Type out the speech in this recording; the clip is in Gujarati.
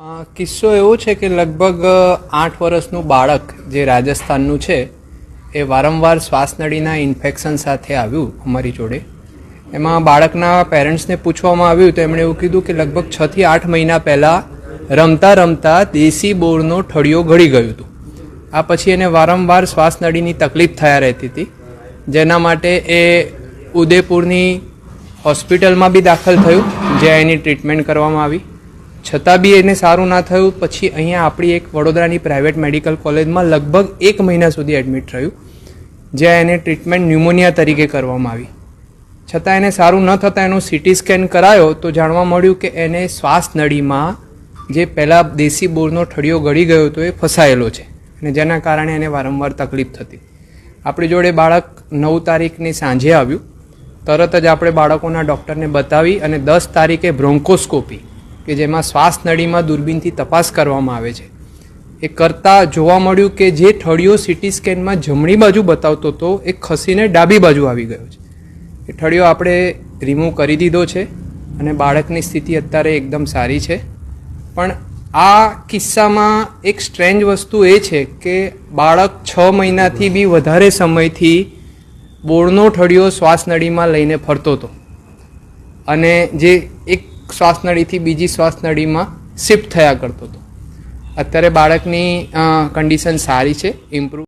કિસ્સો એવો છે કે લગભગ 8 વર્ષનું બાળક જે રાજસ્થાનનું છે એ વારંવાર શ્વાસનળીના ઇન્ફેક્શન સાથે આવ્યું અમારી જોડે. એમાં બાળકના પેરેન્ટ્સને પૂછવામાં આવ્યું તો એમણે એવું કીધું કે લગભગ 6 થી 8 મહિના પહેલાં રમતા રમતા દેશી બોરનો ઠળિયો ગળી ગયું હતું. આ પછી એને વારંવાર શ્વાસનળીની તકલીફ થયા રહેતી હતી, જેના માટે એ ઉદયપુરની હોસ્પિટલમાં બી દાખલ થયું, જ્યાં એની ટ્રીટમેન્ટ કરવામાં આવી. છતાં બી એને સારું ના થયું. પછી અહીંયા આપણી એક વડોદરાની પ્રાઇવેટ મેડિકલ કોલેજમાં લગભગ 1 મહિના સુધી એડમિટ રહ્યું, જ્યાં એને ટ્રીટમેન્ટ ન્યુમોનિયા તરીકે કરવામાં આવી. છતાં એને સારું ન થતાં એનો સીટી સ્કેન કરાયો તો જાણવા મળ્યું કે એને શ્વાસનળીમાં જે પહેલાં દેશી બોરનો ઠળિયો ગળી ગયો હતો એ ફસાયેલો છે, અને જેના કારણે એને વારંવાર તકલીફ થતી. આપણી જોડે બાળક 9 તારીખની સાંજે આવ્યું. તરત જ આપણે બાળકોના ડૉક્ટરને બતાવી અને 10 તારીખે બ્રોન્કોસ્કોપી, કે જેમાં શ્વાસનળીમાં દૂરબીનથી તપાસ કરવામાં આવે છે, એ કરતાં જોવા મળ્યું કે જે ઠળિયો સીટી સ્કેનમાં જમણી બાજુ બતાવતો હતો એ ખસીને ડાબી બાજુ આવી ગયો છે. એ ઠળિયો આપણે રિમૂવ કરી દીધો છે અને બાળકની સ્થિતિ અત્યારે એકદમ સારી છે. પણ આ કિસ્સામાં એક સ્ટ્રેન્જ વસ્તુ એ છે કે બાળક 6 મહિનાથી બી વધારે સમયથી બોરનો ઠળિયો શ્વાસનળીમાં લઈને ફરતો હતો, અને જે એક શ્વાસનળીથી બીજી શ્વાસનળીમાં શિફ્ટ થયા કરતો હતો. અત્યારે બાળકની કન્ડિશન સારી છે, ઇમ્પ્રૂવ